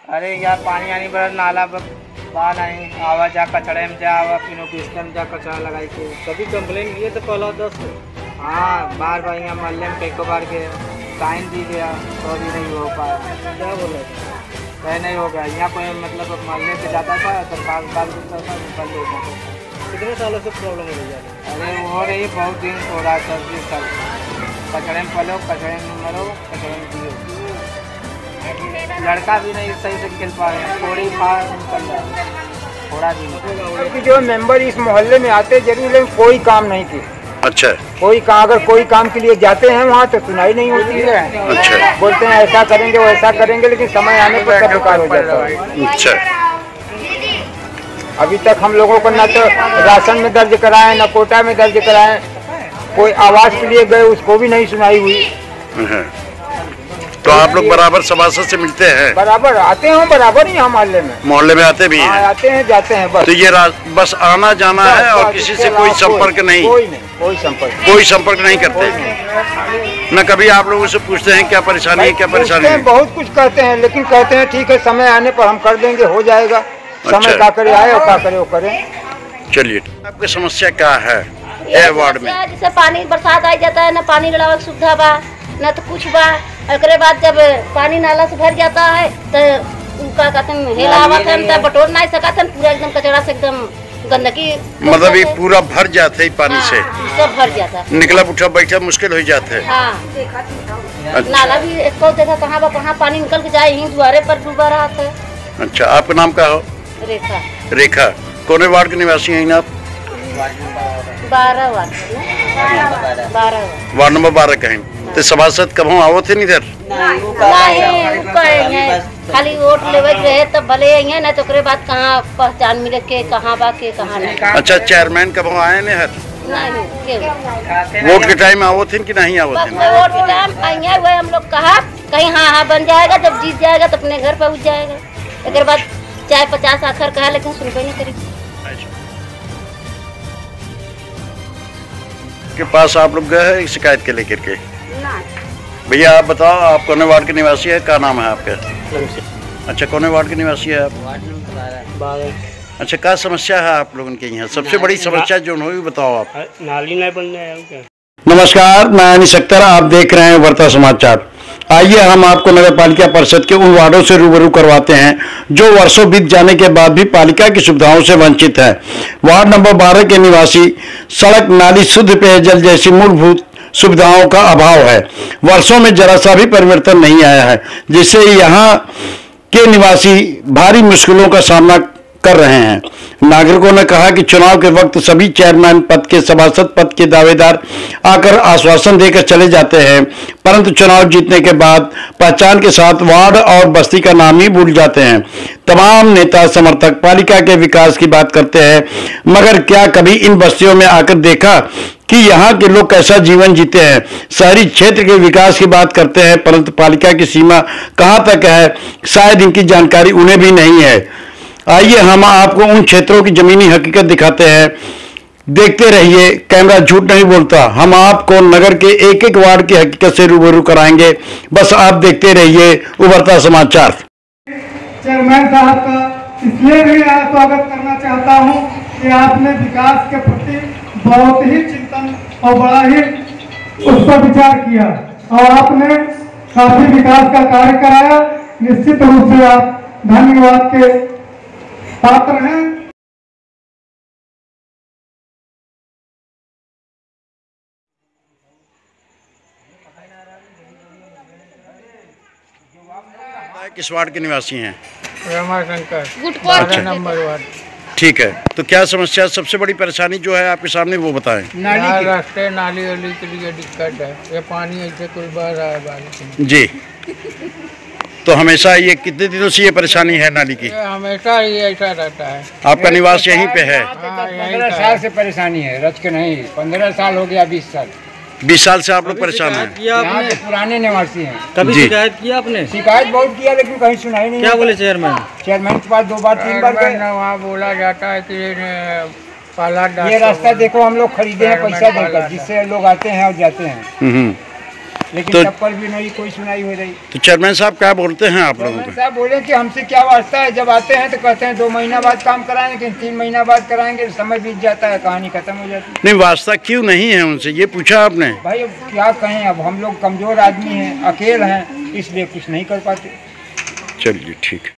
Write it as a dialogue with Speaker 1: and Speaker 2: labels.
Speaker 1: अरे यार पानी आनी बड़ा नाला बा नहीं आवा जा कचड़े में जा आवा फिर ऑफिस में जा कचरा लगाई के
Speaker 2: कभी कंप्लेन किए तो पहला 10।
Speaker 1: हाँ बार बार यहाँ मोहल्ले में कई बार के साइन दी गया तो भी नहीं हो पाया।
Speaker 2: क्या बोला
Speaker 1: कहीं नहीं होगा यहाँ कोई मतलब मोहल्ले पे जाता था सरकार काल देता था निकल देता था।
Speaker 2: कितने सालों से प्रॉब्लम हो रही है?
Speaker 1: अरे हो रही बहुत दिन हो रहा है 10 साल कचड़े में पलो कचड़े में मरो कचड़े में जियो। लड़का भी नहीं सही से खेल पा रहे थोड़ी फार निकल रहा है थोड़ा भी
Speaker 3: जो मेंबर इस मोहल्ले में आते जरूर लेकिन कोई काम नहीं किए।
Speaker 4: अच्छा
Speaker 3: कोई काम अगर कोई काम के लिए जाते हैं वहाँ तो सुनाई नहीं होती है।
Speaker 4: अच्छा
Speaker 3: बोलते हैं ऐसा करेंगे वैसा करेंगे लेकिन समय आने पर सब बेकार हो जाता है।
Speaker 4: अच्छा
Speaker 3: अभी तक हम लोगों को न तो राशन में दर्ज कराए न कोटा में दर्ज कराए कोई आवास के लिए गए उसको भी नहीं सुनाई हुई।
Speaker 4: तो आप लोग बराबर सभासद से मिलते हैं?
Speaker 3: बराबर आते हैं बराबर ही हम
Speaker 4: मोहल्ले में आते भी हैं?
Speaker 3: आते हैं जाते हैं बस।
Speaker 4: तो ये बस आना जाना है और किसी से कोई संपर्क नहीं? कोई संपर्क नहीं करते न कभी आप लोगों से पूछते हैं क्या परेशानी है क्या परेशानी है?
Speaker 3: बहुत कुछ कहते हैं लेकिन कहते हैं ठीक है समय आने पर हम कर देंगे हो जाएगा। समय का करे आए और का करे वो करें।
Speaker 4: चलिए आपकी समस्या क्या है वार्ड में?
Speaker 5: जैसे पानी बरसात आ जाता है न पानी लड़ावा की सुविधा बा न तो कुछ बा। एकरे बाद जब पानी नाला से भर जाता है तो उनका कहते हेलावत है तो बटोर नहीं सकते पूरा एकदम कचरा से एकदम गंदगी
Speaker 4: मतलब ये पूरा भर जाते है पानी से?
Speaker 5: सब भर जाता है
Speaker 4: निकला उठा बैठा मुश्किल हो जाता है।
Speaker 5: हाँ
Speaker 4: अच्छा।
Speaker 5: नाला भी एक देखा कहाँ बा कहाँ पानी निकल के जाए यहीं द्वारे पर डूबा रहा था।
Speaker 4: अच्छा आपका नाम क्या हो?
Speaker 5: रेखा।
Speaker 4: रेखा कौन वार्ड के निवासी हैं आप?
Speaker 5: 12
Speaker 4: वार्ड नंबर 12 कहें तो सभासद कब आओ थे इधर?
Speaker 5: खाली वोट लेवे रहे तब भले है ना तो बाद कहाँ पहचान मिले के कहाँ बा के कहाँ नहीं।
Speaker 4: अच्छा चेयरमैन कब आए ने हर?
Speaker 5: नहीं
Speaker 4: वोट के टाइम आओ थे कि नहीं आओ थे?
Speaker 5: वोट के टाइम आएंगे हुए हम लोग कहा कहीं हाँ बन जाएगा जब जीत जाएगा तो अपने घर पहुँच जाएगा। एक बाद चाहे 50 आखिर कहा लेकिन सुनबे नहीं करी।
Speaker 4: के पास आप लोग गए हैं शिकायत के लेकर के? भैया आप बताओ आप कौन वार्ड के निवासी है? क्या नाम है आपका? अच्छा कौन वार्ड के निवासी है आप?
Speaker 2: Ward number 12।
Speaker 4: अच्छा क्या समस्या है आप लोगों के यहाँ? सबसे बड़ी समस्या जो होगी बताओ आप।
Speaker 2: नाली नहीं बन रहा है क्या?
Speaker 4: नमस्कार मैं अनिश अख्तर आप देख रहे हैं वार्ता समाचार। आइए हम आपको नगर पालिका परिषद के उन वार्डों से रूबरू करवाते हैं जो वर्षों बीत जाने के बाद भी पालिका की सुविधाओं से वंचित है। वार्ड नंबर 12 के निवासी सड़क नाली शुद्ध पेयजल जैसी मूलभूत सुविधाओं का अभाव है। वर्षों में जरा सा भी परिवर्तन नहीं आया है जिससे यहाँ के निवासी भारी मुश्किलों का सामना कर रहे हैं। नागरिकों ने कहा कि चुनाव के वक्त सभी चेयरमैन पद के सभासद पद के दावेदार आकर आश्वासन देकर चले जाते हैं परंतु चुनाव जीतने के बाद पहचान के साथ वार्ड और बस्ती का नाम ही भूल जाते हैं। तमाम नेता समर्थक पालिका के विकास की बात करते हैं मगर क्या कभी इन बस्तियों में आकर देखा कि यहाँ के लोग कैसा जीवन जीते हैं? शहरी क्षेत्र के विकास की बात करते हैं परंतु पालिका की सीमा कहाँ तक है शायद इनकी जानकारी उन्हें भी नहीं है। आइए हम आपको उन क्षेत्रों की जमीनी हकीकत दिखाते हैं। देखते रहिए कैमरा झूठ नहीं बोलता। हम आपको नगर के एक एक वार्ड की हकीकत से रूबरू कराएंगे। बस आप देखते रहिए उभरता समाचार।
Speaker 6: चेयरमैन साहब का इसलिए भी स्वागत करना चाहता हूं कि आपने विकास के प्रति बहुत ही चिंतन और बड़ा ही उस पर विचार किया और आपने काफी विकास का कार्य कराया। निश्चित रूप से आप धन्यवाद के पात्र हैं।
Speaker 4: किस वार्ड के निवासी हैं?
Speaker 2: रमाशंकर
Speaker 4: अच्छा।
Speaker 2: Number ward.
Speaker 4: ठीक है तो क्या समस्या सबसे बड़ी परेशानी जो है आपके सामने वो बताएं।
Speaker 2: रास्ते नाली वाली के लिए दिक्कत है ये पानी ऐसे कोई बह रहा है बारिश
Speaker 4: जी। तो हमेशा ये कितने दिनों से ये परेशानी है नाली की?
Speaker 2: हमेशा ही ऐसा रहता है।
Speaker 4: आपका निवास यहीं पे है?
Speaker 3: 15 साल से परेशानी है रच के नहीं 15 साल हो गया 20 साल
Speaker 4: 20 साल से आप लोग परेशान हैं?
Speaker 3: यहाँ के पुराने निवासी हैं।
Speaker 2: कभी शिकायत किया आपने?
Speaker 3: शिकायत बहुत किया लेकिन कहीं सुनाई नहीं।
Speaker 2: क्या बोले चेयरमैन?
Speaker 3: चेयरमैन के पास 2 बार 3 बार गए।
Speaker 2: वहाँ बोला जाता है कि
Speaker 3: ये रास्ता देखो हम लोग खरीदे हैं पैसा देकर जिससे लोग आते हैं और जाते हैं। लेकिन
Speaker 4: तो-
Speaker 3: तब पर भी नहीं कोई सुनाई हो रही।
Speaker 4: तो चेयरमैन साहब क्या बोलते हैं आप लोगों
Speaker 3: चेयरमैन
Speaker 4: को?
Speaker 3: साहब बोले कि हमसे क्या वास्ता है, जब आते हैं तो कहते हैं 2 महीना बाद काम कराएंगे, लेकिन 3 महीना बाद कराएंगे, समय बीत जाता है, कहानी खत्म हो जाती है।
Speaker 4: नहीं, वास्ता क्यों नहीं है उनसे, ये पूछा आपने?
Speaker 3: भाई अब क्या कहें, अब हम लोग कमजोर आदमी हैं, अकेले हैं, इसलिए कुछ नहीं कर पाते।
Speaker 4: चलिए ठीक है।